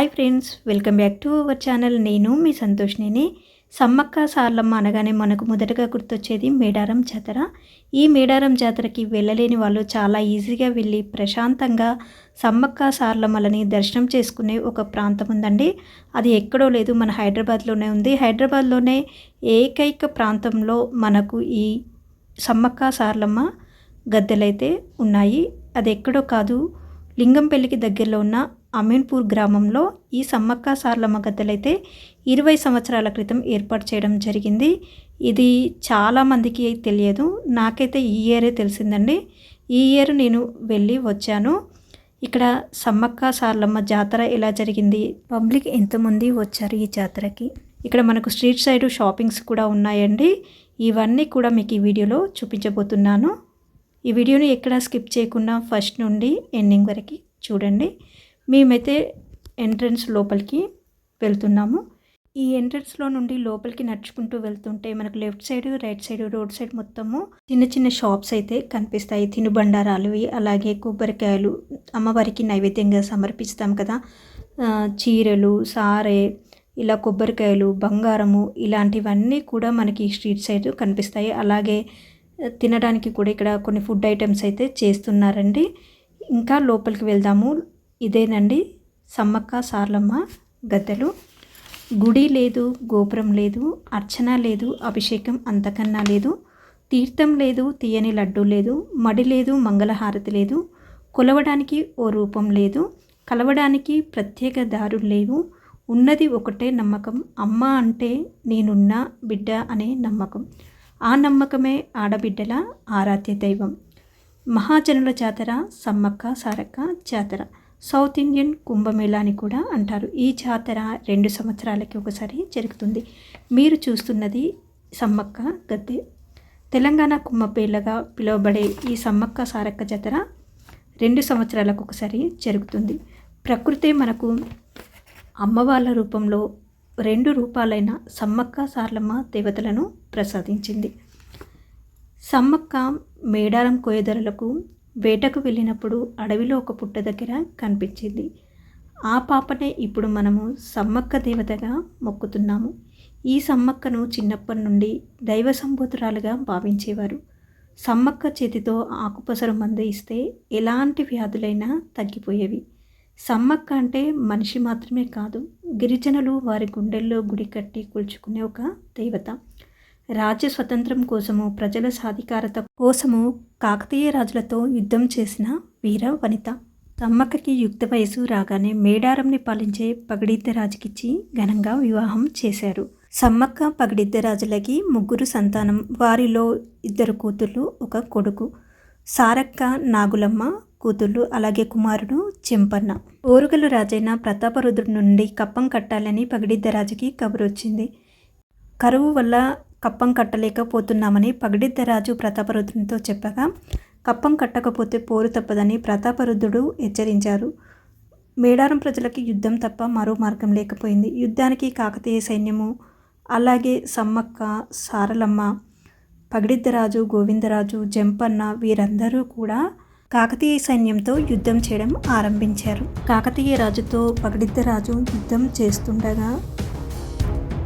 Hi friends, welcome back to our channel. నేను మీ సంతోష్ని. సమ్మక్క సార్లమ్మ అనగానే మనకు మొదటగా గుర్తొచ్చేది మేడారం జాతర. ఈ మేడారం జాతరకి వెళ్ళలేని వాళ్ళు చాలా ఈజీగా వెళ్ళి ప్రశాంతంగా సమ్మక్క సార్లమ్మలని దర్శనం చేసుకునే ఒక ప్రాంతం ఉందండి. అది ఎక్కడో లేదు, మన హైదరాబాద్లోనే ఉంది. హైదరాబాద్లోనే ఏకైక ప్రాంతంలో మనకు ఈ సమ్మక్క సార్లమ్మ గద్దెలైతే ఉన్నాయి. అది ఎక్కడో కాదు, లింగంపల్లికి దగ్గరలో ఉన్న అమీన్పూర్ గ్రామంలో ఈ సమ్మక్క సార్లమ్మ గద్దెలైతే 20 సంవత్సరాల క్రితం ఏర్పాటు చేయడం జరిగింది. ఇది చాలామందికి తెలియదు, నాకైతే ఈ ఇయరే తెలిసిందండి. ఈ ఇయర్ నేను వెళ్ళి వచ్చాను. ఇక్కడ సమ్మక్క సార్లమ్మ జాతర ఎలా జరిగింది, పబ్లిక్ ఎంతమంది వచ్చారు ఈ జాతరకి, ఇక్కడ మనకు స్ట్రీట్ సైడ్ షాపింగ్స్ కూడా ఉన్నాయండి. ఇవన్నీ కూడా మీకు ఈ వీడియోలో చూపించబోతున్నాను. ఈ వీడియోని ఎక్కడ స్కిప్ చేయకుండా ఫస్ట్ నుండి ఎండింగ్ వరకు చూడండి. మేమైతే ఎంట్రన్స్ లోపలికి వెళ్తున్నాము. ఈ ఎంట్రన్స్లో నుండి లోపలికి నడుచుకుంటూ వెళ్తుంటే మనకు left side, right side, road side మొత్తము చిన్న చిన్న షాప్స్ అయితే కనిపిస్తాయి. తినుబండారాలు, అలాగే కొబ్బరికాయలు, అమ్మవారికి నైవేద్యంగా సమర్పిస్తాం కదా, చీరలు, సారే, ఇలా కొబ్బరికాయలు, బంగారము, ఇలాంటివన్నీ కూడా మనకి స్ట్రీట్ సైడ్ కనిపిస్తాయి. అలాగే తినడానికి కూడా ఇక్కడ కొన్ని ఫుడ్ ఐటమ్స్ అయితే చేస్తున్నారండి. ఇంకా లోపలికి వెళ్దాము. ఇదేనండి సమ్మక్క సార్లమ్మ గద్దెలు. గుడి లేదు, గోపురం లేదు, అర్చన లేదు, అభిషేకం అంతకన్నా లేదు, తీర్థం లేదు, తీయని లడ్డు లేదు, మడి లేదు, మంగళహారతి లేదు, కొలవడానికి ఓ రూపం లేదు, కలవడానికి ప్రత్యేక దారులు లేవు, ఉన్నది ఒకటే నమ్మకం, అమ్మ అంటే నేనున్న బిడ్డ అనే నమ్మకం, ఆ నమ్మకమే ఆడబిడ్డల ఆరాధ్య దైవం. మహాజనుల జాతర సమ్మక్క సారక్క జాతర. సౌత్ ఇండియన్ కుంభమేళా అని కూడా అంటారు. ఈ జాతర 2 సంవత్సరాలకి ఒకసారి జరుగుతుంది. మీరు చూస్తున్నది సమ్మక్క గద్దె. తెలంగాణ కుంభమేళాగా పిలువబడే ఈ సమ్మక్క సారక్క జాతర 2 సంవత్సరాలకు ఒకసారి జరుగుతుంది. ప్రకృతే మనకు అమ్మవాళ్ళ రూపంలో 2 రూపాలైన సమ్మక్క సార్లమ్మ దేవతలను ప్రసాదించింది. సమ్మక్క మేడారం కోయదొరలకు వేటకు వెళ్ళినప్పుడు అడవిలో ఒక పుట్ట దగ్గర కనిపించింది. ఆ పాపనే ఇప్పుడు మనము సమ్మక్క దేవతగా మొక్కుతున్నాము. ఈ సమ్మక్కను చిన్నప్పటి నుండి దైవ సంబోధురాలుగా భావించేవారు. సమ్మక్క చేతితో ఆకుపసరు మందు ఇస్తే ఎలాంటి వ్యాధులైనా తగ్గిపోయేవి. సమ్మక్క అంటే మనిషి మాత్రమే కాదు, గిరిజనులు వారి గుండెల్లో గుడి కట్టి కూల్చుకునే ఒక దేవత. రాజ్య స్వతంత్రం కోసము, ప్రజల సాధికారత కోసము కాకతీయ రాజులతో యుద్ధం చేసిన వీర వనిత. సమ్మక్కకి యుక్త వయసు రాగానే మేడారంని పాలించే పగడిద్దరాజుకిచ్చి ఘనంగా వివాహం చేశారు. సమ్మక్క పగడిద్దరాజులకి 3 సంతానం. వారిలో 2 కూతుళ్ళు, 1 కొడుకు. సారక్క, నాగులమ్మ కూతుళ్ళు, అలాగే కుమారుడు చెంపన్న. ఓరుగల్లు రాజైన ప్రతాపరుద్రుడి నుండి కప్పం కట్టాలని పగడిద్దరాజుకి కబురు వచ్చింది. కరువు వల్ల కప్పం కట్టలేకపోతున్నామని పగడిద్దరాజు ప్రతాపరుద్రునితో చెప్పగా, కప్పం కట్టకపోతే పోరు తప్పదని ప్రతాపరుద్రుడు హెచ్చరించారు. మేడారం ప్రజలకి యుద్ధం తప్ప మరో మార్గం లేకపోయింది. యుద్ధానికి కాకతీయ సైన్యము, అలాగే సమ్మక్క, సారలమ్మ, పగడిద్దరాజు, గోవిందరాజు, జంపన్న వీరందరూ కూడా కాకతీయ సైన్యంతో యుద్ధం చేయడం ఆరంభించారు. కాకతీయ రాజుతో పగడిద్దరాజు యుద్ధం చేస్తుండగా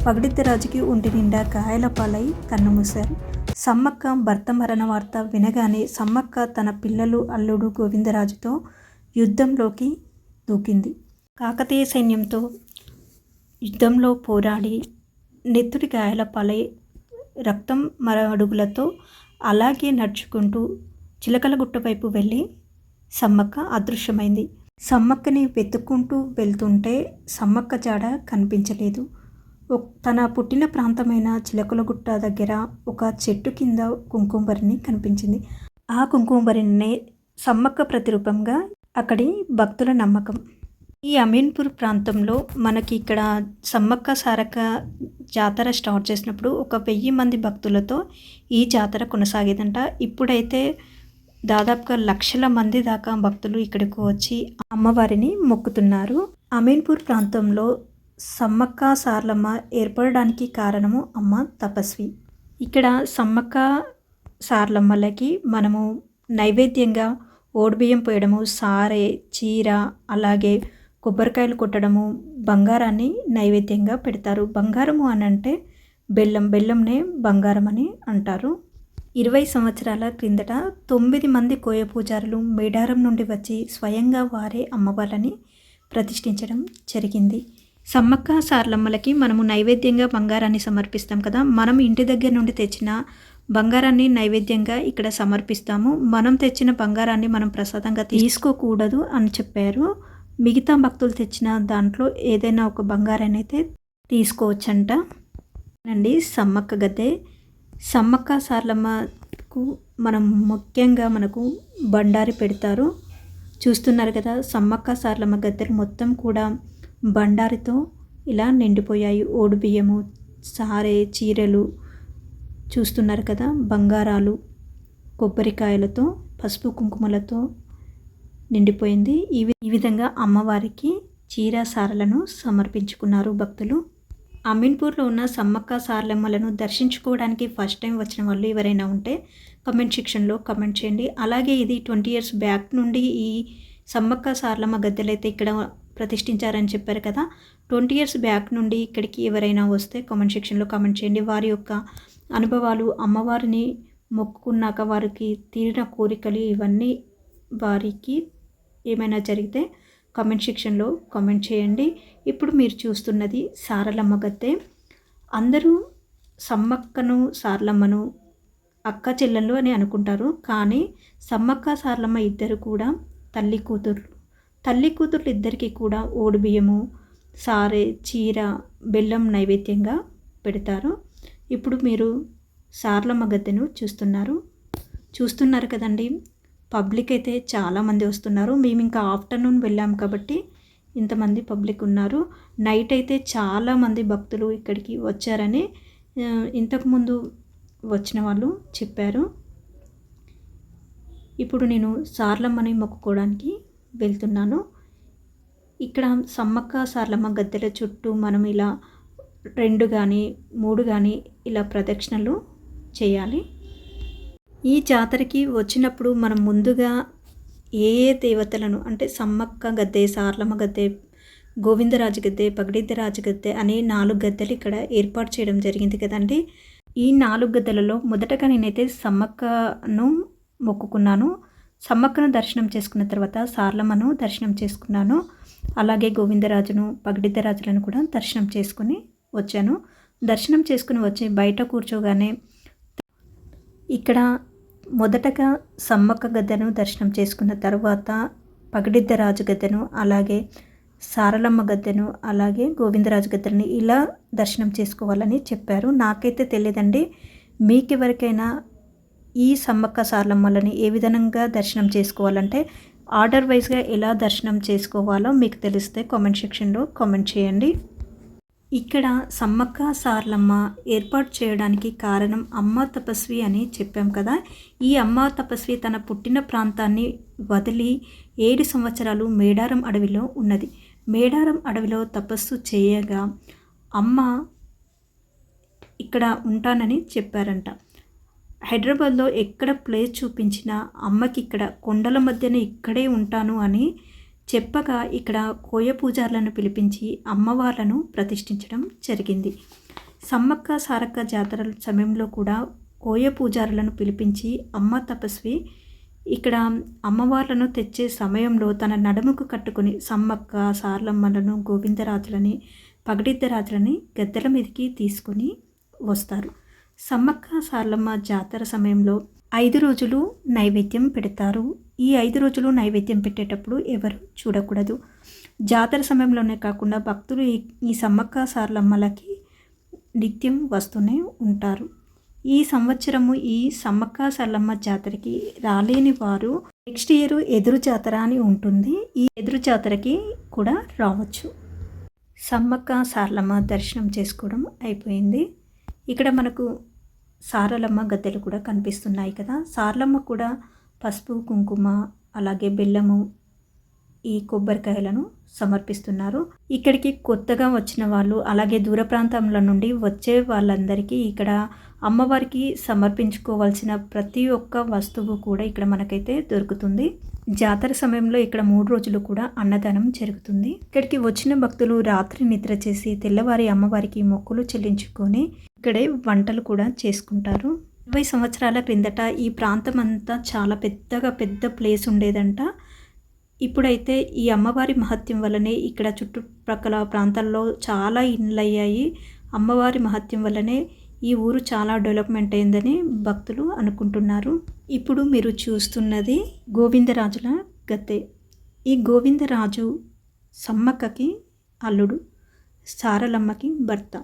పగడిద్దరాజుకి ఒంటి నిండా గాయాల పాలై కన్నుమూశారు. సమ్మక్క భర్త మరణ వార్త వినగానే సమ్మక్క తన పిల్లలు, అల్లుడు గోవిందరాజుతో యుద్ధంలోకి దూకింది. కాకతీయ సైన్యంతో యుద్ధంలో పోరాడి నెత్తుడి గాయాల పాలై రక్తం మరడుగులతో అలాగే నడుచుకుంటూ చిలకలగుట్ట వైపు వెళ్ళి సమ్మక్క అదృశ్యమైంది. సమ్మక్కని వెతుక్కుంటూ వెళ్తుంటే సమ్మక్క జాడ కనిపించలేదు. తన పుట్టిన ప్రాంతమైన చిలకలగుట్ట దగ్గర ఒక చెట్టు కింద కుంకుమబరిని కనిపించింది. ఆ కుంకుమబరినే సమ్మక్క ప్రతిరూపంగా అక్కడి భక్తుల నమ్మకం. ఈ అమీన్పూర్ ప్రాంతంలో మనకి ఇక్కడ సమ్మక్క సారక్క జాతర స్టార్ట్ చేసినప్పుడు 1000 మంది భక్తులతో ఈ జాతర కొనసాగేదంట. ఇప్పుడైతే దాదాపుగా లక్షల మంది దాకా భక్తులు ఇక్కడికి వచ్చి అమ్మవారిని మొక్కుతున్నారు. అమీన్పూర్ ప్రాంతంలో సమ్మక్క సార్లమ్మ ఏర్పడడానికి కారణము అమ్మ తపస్వి. ఇక్కడ సమ్మక్క సార్లమ్మలకి మనము నైవేద్యంగా ఓడిబియ్యం పోయడము, సారే, చీర, అలాగే కొబ్బరికాయలు కొట్టడము, బంగారాన్ని నైవేద్యంగా పెడతారు. బంగారము అని అంటే బెల్లంనే బంగారం అని అంటారు. 20 సంవత్సరాల క్రిందట 9 మంది కోయ పూజారులు మేడారం నుండి వచ్చి స్వయంగా వారే అమ్మవార్లని ప్రతిష్ఠించడం జరిగింది. సమ్మక్క సార్లమ్మలకి మనము నైవేద్యంగా బంగారాన్ని సమర్పిస్తాం కదా. మనం ఇంటి దగ్గర నుండి తెచ్చిన బంగారాన్ని నైవేద్యంగా ఇక్కడ సమర్పిస్తాము. మనం తెచ్చిన బంగారాన్ని మనం ప్రసాదంగా తీసుకోకూడదు అని చెప్పారు. మిగతా భక్తులు తెచ్చిన దాంట్లో ఏదైనా ఒక బంగారాన్ని అయితే తీసుకోవచ్చంట అండి. సమ్మక్క గద్దె, సమ్మక్క సార్లమ్మకు మనం ముఖ్యంగా మనకు బండారి పెడతారు. చూస్తున్నారు కదా, సమ్మక్క సార్లమ్మ గద్దెలు మొత్తం కూడా బండారితో ఇలా నిండిపోయాయి. ఓడి బియ్యము, సారే, చీరలు చూస్తున్నారు కదా, బంగారాలు, కొబ్బరికాయలతో, పసుపు కుంకుమలతో నిండిపోయింది. ఈ విధంగా అమ్మవారికి చీర సారలను సమర్పించుకున్నారు భక్తులు. అమీన్పూర్లో ఉన్న సమ్మక్క సార్లమ్మలను దర్శించుకోవడానికి ఫస్ట్ టైం వచ్చిన వాళ్ళు ఎవరైనా ఉంటే కమెంట్ సెక్షన్లో కమెంట్ చేయండి. అలాగే ఇది 20 years బ్యాక్ నుండి ఈ సమ్మక్క సార్లమ్మ గద్దెలు అయితే ఇక్కడ ప్రతిష్ఠించారని చెప్పారు కదా. 20 years బ్యాక్ నుండి ఇక్కడికి ఎవరైనా వస్తే కామెంట్ సెక్షన్లో కామెంట్ చేయండి. వారి యొక్క అనుభవాలు, అమ్మవారిని మొక్కుకున్నాక వారికి తీరిన కోరికలు, ఇవన్నీ వారికి ఏమైనా జరిగితే కామెంట్ సెక్షన్లో కామెంట్ చేయండి. ఇప్పుడు మీరు చూస్తున్నది సారలమ్మ గద్దె. అందరూ సమ్మక్కను సార్లమ్మను అక్క చెల్లెళ్ళు అని అనుకుంటారు. కానీ సమ్మక్క సార్లమ్మ ఇద్దరు కూడా తల్లి కూతుర్లు ఇద్దరికి కూడా ఓడి బియ్యము, సారే, చీర, బెల్లం నైవేద్యంగా పెడతారు. ఇప్పుడు మీరు సార్లమ్మ గద్దెను చూస్తున్నారు కదండి. పబ్లిక్ అయితే చాలామంది వస్తున్నారు. మేము ఇంకా ఆఫ్టర్నూన్ వెళ్ళాం కాబట్టి ఇంతమంది పబ్లిక్ ఉన్నారు. నైట్ అయితే చాలామంది భక్తులు ఇక్కడికి వచ్చారని ఇంతకుముందు వచ్చిన వాళ్ళు చెప్పారు. ఇప్పుడు నేను సార్లమ్మని మొక్కుకోవడానికి వెళ్తున్నాను. ఇక్కడ సమ్మక్క సార్లమ్మ గద్దెల చుట్టూ మనం ఇలా 2 కానీ 3 కానీ ఇలా ప్రదక్షిణలు చేయాలి. ఈ జాతరకి వచ్చినప్పుడు మనం ముందుగా ఏ దేవతలను అంటే సమ్మక్క గద్దె, సార్లమ్మ గద్దె, గోవిందరాజు గద్దె, పగడిద్దరాజు గద్దె అనే 4 గద్దెలు ఇక్కడ ఏర్పాటు చేయడం జరిగింది కదండి. ఈ 4 గద్దెలలో మొదటగా నేనైతే సమ్మక్కను మొక్కుకున్నాను. సమ్మక్కను దర్శనం చేసుకున్న తర్వాత సార్లమ్మను దర్శనం చేసుకున్నాను. అలాగే గోవిందరాజును, పగడిద్దరాజులను కూడా దర్శనం చేసుకుని వచ్చాను. దర్శనం చేసుకుని వచ్చి బయట కూర్చోగానే ఇక్కడ మొదటగా సమ్మక్క గద్దెను దర్శనం చేసుకున్న తర్వాత పగడిద్దరాజు గద్దెను, అలాగే సారలమ్మ గద్దెను, అలాగే గోవిందరాజు గద్దెని ఇలా దర్శనం చేసుకోవాలని చెప్పారు. నాకైతే తెలియదండి. మీకెవరికైనా ఈ సమ్మక్క సార్లమ్మలని ఏ విధంగా దర్శనం చేసుకోవాలంటే ఆర్డర్ వైజ్గా ఎలా దర్శనం చేసుకోవాలో మీకు తెలిస్తే కామెంట్ సెక్షన్లో కామెంట్ చేయండి. ఇక్కడ సమ్మక్క సార్లమ్మ ఏర్పాటు చేయడానికి కారణం అమ్మ తపస్వి అని చెప్పాం కదా. ఈ అమ్మ తపస్వి తన పుట్టిన ప్రాంతాన్ని వదిలి 7 సంవత్సరాలు మేడారం అడవిలో ఉన్నది. మేడారం అడవిలో తపస్సు చేయగా అమ్మ ఇక్కడ ఉంటానని చెప్పారంట. హైదరాబాద్లో ఎక్కడ ప్లేస్ చూపించినా అమ్మకి ఇక్కడ కొండల మధ్యన ఇక్కడే ఉంటాను అని చెప్పగా ఇక్కడ కోయ పూజారులను పిలిపించి అమ్మవార్లను ప్రతిష్ఠించడం జరిగింది. సమ్మక్క సారక్క జాతరల సమయంలో కూడా కోయ పూజారులను పిలిపించి అమ్మ తపస్వి ఇక్కడ అమ్మవార్లను తెచ్చే సమయంలో తన నడుముకు కట్టుకుని సమ్మక్క సార్లమ్మలను, గోవిందరాజులని, పగడిద్దరాజులని గద్దెల మీదకి తీసుకొని వస్తారు. సమ్మక్క సార్లమ్మ జాతర సమయంలో 5 రోజులు నైవేద్యం పెడతారు. ఈ 5 రోజులు నైవేద్యం పెట్టేటప్పుడు ఎవరు చూడకూడదు. జాతర సమయంలోనే కాకుండా భక్తులు ఈ సమ్మక్క సార్లమ్మలకి నిత్యం వస్తూనే ఉంటారు. ఈ సంవత్సరము ఈ సమ్మక్క సార్లమ్మ జాతరకి రాలేని వారు నెక్స్ట్ ఇయర్ ఎదురు జాతర అని ఉంటుంది. ఈ ఎదురు జాతరకి కూడా రావచ్చు. సమ్మక్క సార్లమ్మ దర్శనం చేసుకోవడం అయిపోయింది. ఇక్కడ మనకు సారలమ్మ గద్దెలు కూడా కనిపిస్తున్నాయి కదా. సార్లమ్మ కూడా పసుపు, కుంకుమ, అలాగే బెల్లము, ఈ కొబ్బరికాయలను సమర్పిస్తున్నారు. ఇక్కడికి కొత్తగా వచ్చిన వాళ్ళు, అలాగే దూర ప్రాంతంలో నుండి వచ్చే వాళ్ళందరికీ ఇక్కడ అమ్మవారికి సమర్పించుకోవాల్సిన ప్రతి ఒక్క వస్తువు కూడా ఇక్కడ మనకైతే దొరుకుతుంది. జాతర సమయంలో ఇక్కడ 3 రోజులు కూడా అన్నదానం జరుగుతుంది. ఇక్కడికి వచ్చిన భక్తులు రాత్రి నిద్ర చేసి తెల్లవారి అమ్మవారికి మొక్కులు చెల్లించుకొని ఇక్కడే వంటలు కూడా చేసుకుంటారు. 20 సంవత్సరాల క్రిందట ఈ ప్రాంతం అంతా చాలా పెద్ద ప్లేస్ ఉండేదంట. ఇప్పుడైతే ఈ అమ్మవారి మహత్యం వల్లనే ఇక్కడ చుట్టుప్రక్కల ప్రాంతాల్లో చాలా ఇండ్లయ్యాయి. అమ్మవారి మహత్యం వల్లనే ఈ ఊరు చాలా డెవలప్మెంట్ అయిందని భక్తులు అనుకుంటున్నారు. ఇప్పుడు మీరు చూస్తున్నది గోవిందరాజుల గద్దె. ఈ గోవిందరాజు సమ్మక్కకి అల్లుడు, సారలమ్మకి భర్త.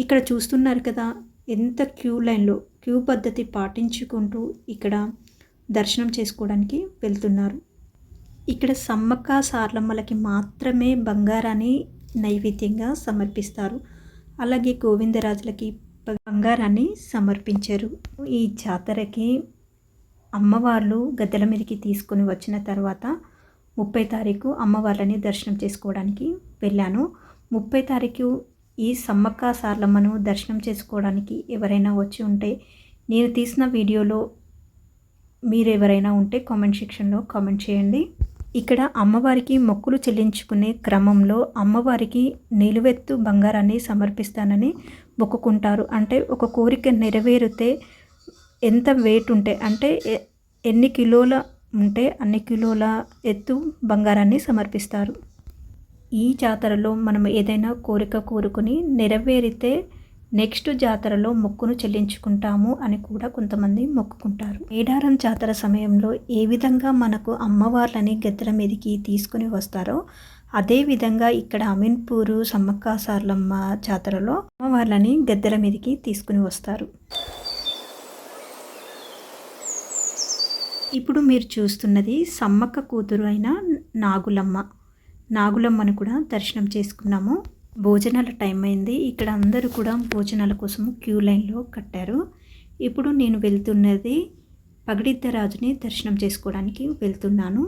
ఇక్కడ చూస్తున్నారు కదా ఎంత క్యూ పద్ధతి పాటించుకుంటూ ఇక్కడ దర్శనం చేసుకోవడానికి వెళ్తున్నారు. ఇక్కడ సమ్మక్క సారలమ్మలకి మాత్రమే బంగారాన్ని నైవేద్యంగా సమర్పిస్తారు. అలాగే గోవిందరాజులకి బంగారాన్ని సమర్పించారు. ఈ జాతరకి అమ్మవార్లు గద్దెల మీదకి తీసుకొని వచ్చిన తర్వాత 30 తారీఖు అమ్మవార్లని దర్శనం చేసుకోవడానికి వెళ్ళాను. 30 తారీఖు ఈ సమ్మక్క సారలమ్మను దర్శనం చేసుకోవడానికి ఎవరైనా వచ్చి ఉంటే, నేను తీసిన వీడియోలో మీరు ఎవరైనా ఉంటే కామెంట్ సెక్షన్లో కామెంట్ చేయండి. ఇక్కడ అమ్మవారికి మొక్కులు చెల్లించుకునే క్రమంలో అమ్మవారికి నిలువెత్తు బంగారాన్ని సమర్పిస్తానని మొక్కుకుంటారు. అంటే ఒక కోరిక నెరవేరితే ఎంత వెయిట్ ఉంటే అంటే ఎన్ని కిలోల ఉంటే అన్ని కిలోల ఎత్తు బంగారాన్ని సమర్పిస్తారు. ఈ జాతరలో మనం ఏదైనా కోరిక కోరుకుని నెరవేరితే నెక్స్ట్ జాతరలో మొక్కును చెల్లించుకుంటాము అని కూడా కొంతమంది మొక్కుకుంటారు. మేడారం జాతర సమయంలో ఏ విధంగా మనకు అమ్మవార్లని గద్దెల మీదకి తీసుకుని వస్తారో అదేవిధంగా ఇక్కడ అమీన్పూరు సమ్మక్క సారలమ్మ జాతరలో అమ్మవార్లని గద్దెల మీదకి తీసుకుని వస్తారు. ఇప్పుడు మీరు చూస్తున్నది సమ్మక్క కూతురు అయిన నాగులమ్మను కూడా దర్శనం చేసుకున్నాము. భోజనాల టైం అయింది. ఇక్కడ అందరూ కూడా భోజనాల కోసం క్యూ లైన్లో కట్టారు. ఇప్పుడు నేను వెళ్తున్నది పగడిద్దరాజుని దర్శనం చేసుకోవడానికి వెళ్తున్నాను.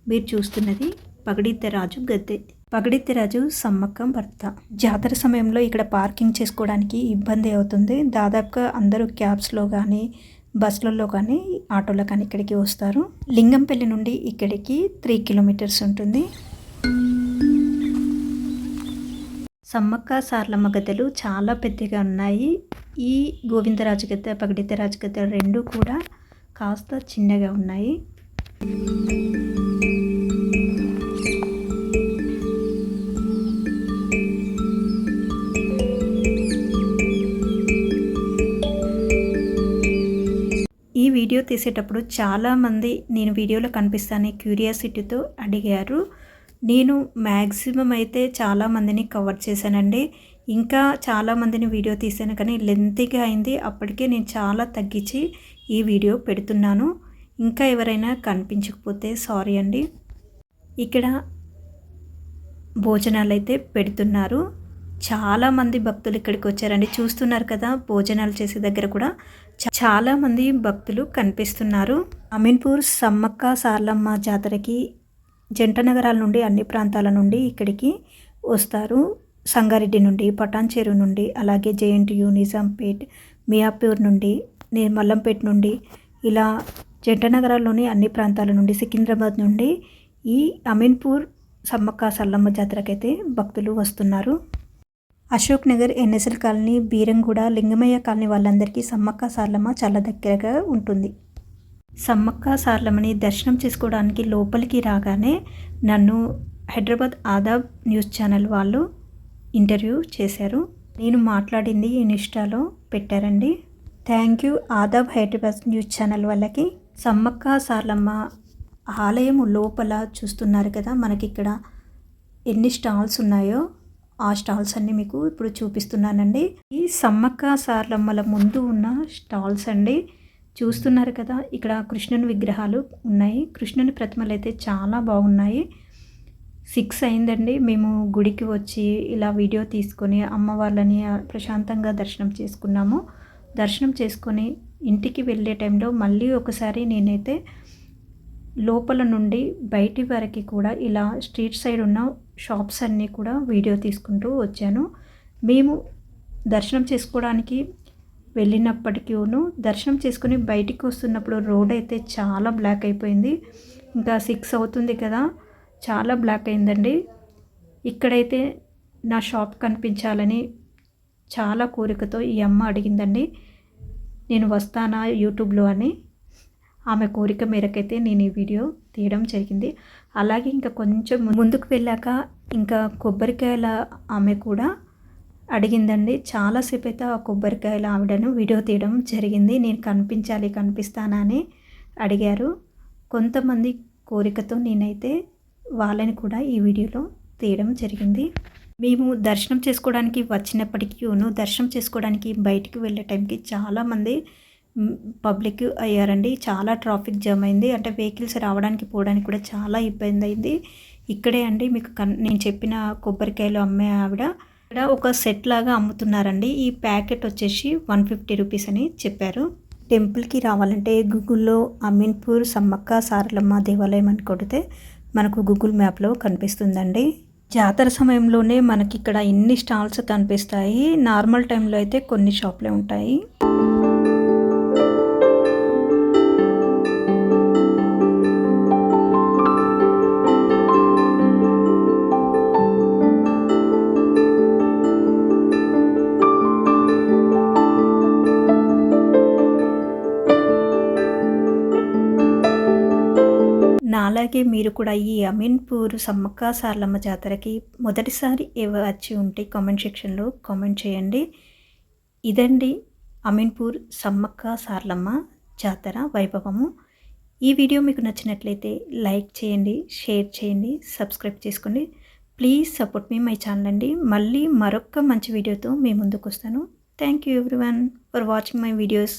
మీరు చూస్తున్నది పగడిద్దరాజు గద్దె. పగడిద్దరాజు సమ్మక్క భర్త. జాతర సమయంలో ఇక్కడ పార్కింగ్ చేసుకోవడానికి ఇబ్బంది అవుతుంది. దాదాపుగా అందరూ క్యాబ్స్లో కానీ బస్సులలో కానీ ఆటోలో కానీ ఇక్కడికి వస్తారు. లింగంపల్లి నుండి ఇక్కడికి 3 కిలోమీటర్స్ ఉంటుంది. సమ్మక్క సారలమ్మ గద్దెలు చాలా పెద్దగా ఉన్నాయి. ఈ గోవిందరాజు గద్దె, పగడిద్దరాజు గద్దె రెండు కూడా కాస్త చిన్నగా ఉన్నాయి. ఈ వీడియో తీసేటప్పుడు చాలామంది నేను వీడియోలో కనిపిస్తానే క్యూరియాసిటీతో అడిగారు. నేను మ్యాక్సిమం అయితే చాలామందిని కవర్ చేశానండి. ఇంకా చాలామందిని వీడియో తీసాను కానీ లెంతీగా అయింది. అప్పటికే నేను చాలా తగ్గించి ఈ వీడియో పెడుతున్నాను. ఇంకా ఎవరైనా కనిపించకపోతే సారీ అండి. ఇక్కడ భోజనాలు అయితే పెడుతున్నారు. చాలామంది భక్తులు ఇక్కడికి వచ్చారండి. చూస్తున్నారు కదా భోజనాలు చేసే దగ్గర కూడా చాలామంది భక్తులు కనిపిస్తున్నారు. అమీన్పూర్ సమ్మక్క సారలమ్మ జాతరకి జంట నగరాల నుండి అన్ని ప్రాంతాల నుండి ఇక్కడికి వస్తారు. సంగారెడ్డి నుండి, పటాన్చెరు నుండి, అలాగే జేఎన్టీయు, నిజాంపేట్, మియాపూర్ నుండి, మల్లంపేట్ నుండి ఇలా జంట నగరాల్లోని అన్ని ప్రాంతాల నుండి, సికింద్రాబాద్ నుండి ఈ అమీన్పూర్ సమ్మక్క సారలమ్మ జాతరకైతే భక్తులు వస్తున్నారు. Ashok Nagar, NSL colony, Beeramguda, Lingamayya colony వాళ్ళందరికీ సమ్మక్క సారలమ్మ చాలా దగ్గరగా ఉంటుంది. సమ్మక్క సారలమ్మని దర్శనం చేసుకోవడానికి లోపలికి రాగానే నన్ను హైదరాబాద్ ఆదాబ్ న్యూస్ ఛానల్ వాళ్ళు ఇంటర్వ్యూ చేశారు. నేను మాట్లాడింది ఇన్స్టాలో పెట్టారండి. Thank you Adaab Hyderabad news channel వాళ్ళకి. సమ్మక్క సారలమ్మ ఆలయం లోపల చూస్తున్నారు కదా మనకి ఇక్కడ ఎన్ని స్టాల్స్ ఉన్నాయో ఆ స్టాల్స్ అన్నీ మీకు ఇప్పుడు చూపిస్తున్నానండి. ఈ సమ్మక్క సారలమ్మల ముందు ఉన్న స్టాల్స్ అండి. చూస్తున్నారు కదా ఇక్కడ కృష్ణుని విగ్రహాలు ఉన్నాయి. కృష్ణుని ప్రతిమలు అయితే చాలా బాగున్నాయి. 6 అయిందండి మేము గుడికి వచ్చి ఇలా వీడియో తీసుకొని అమ్మవార్లని ప్రశాంతంగా దర్శనం చేసుకున్నాము. దర్శనం చేసుకొని ఇంటికి వెళ్ళే టైంలో మళ్ళీ ఒకసారి నేనైతే లోపల నుండి బయటి వరకు కూడా ఇలా స్ట్రీట్ సైడ్ ఉన్న షాప్స్ అన్నీ కూడా వీడియో తీసుకుంటూ వచ్చాను. మేము దర్శనం చేసుకోవడానికి వెళ్ళినప్పటికీను దర్శనం చేసుకుని బయటికి వస్తున్నప్పుడు రోడ్ అయితే చాలా బ్లాక్ అయిపోయింది. ఇంకా 6 అవుతుంది కదా, చాలా బ్లాక్ అయిందండి. ఇక్కడైతే నా షాప్ కనిపించాలని చాలా కోరికతో ఈ అమ్మ అడిగిందండి, నేను వస్తానా యూట్యూబ్లో అని. ఆమె కోరిక మేరకైతే నేను ఈ వీడియో తీయడం జరిగింది. అలాగే ఇంకా కొంచెం ముందుకు వెళ్ళాక ఇంకా కొబ్బరికాయల ఆమె కూడా అడిగిందండి. చాలాసేపు అయితే ఆ కొబ్బరికాయల ఆవిడను వీడియో తీయడం జరిగింది. నేను కనిపిస్తానా అని అడిగారు. కొంతమంది కోరికతో నేనైతే వాళ్ళని కూడా ఈ వీడియోలో తీయడం జరిగింది. మేము దర్శనం చేసుకోవడానికి వచ్చినప్పటికీను దర్శనం చేసుకోవడానికి బయటికి వెళ్ళే టైంకి చాలామంది పబ్లిక్ అయ్యారండి. చాలా ట్రాఫిక్ జామ్ అయింది. అంటే వెహికల్స్ రావడానికి పోవడానికి కూడా చాలా ఇబ్బంది అయింది. ఇక్కడే అండి మీకు నేను చెప్పిన కొబ్బరికాయలు అమ్మే ఆవిడ ఇక్కడ ఒక సెట్ లాగా అమ్ముతున్నారండి. ఈ ప్యాకెట్ వచ్చేసి 150 రూపీస్ అని చెప్పారు. టెంపుల్కి రావాలంటే గూగుల్లో అమీన్పూర్ సమ్మక్క సారలమ్మ దేవాలయం అని కొడితే మనకు గూగుల్ మ్యాప్లో కనిపిస్తుందండి. జాతర సమయంలోనే మనకి ఇక్కడ ఇన్ని స్టాల్స్ కనిపిస్తాయి. నార్మల్ టైంలో అయితే కొన్ని షాపులే ఉంటాయి. నాలాగే మీరు కూడా ఈ అమీన్పూర్ సమ్మక్క సారలమ్మ జాతరకి మొదటిసారి వచ్చి ఉంటే కామెంట్ సెక్షన్లో కామెంట్ చేయండి. ఇదండి అమీన్పూర్ సమ్మక్క సారలమ్మ జాతర వైభవము. ఈ వీడియో మీకు నచ్చినట్లయితే లైక్ చేయండి, షేర్ చేయండి, సబ్స్క్రైబ్ చేసుకోండి. Please support me my channel అండి. మళ్ళీ మరొక మంచి వీడియోతో మీ ముందుకు వస్తాను. Thank you everyone for watching my videos.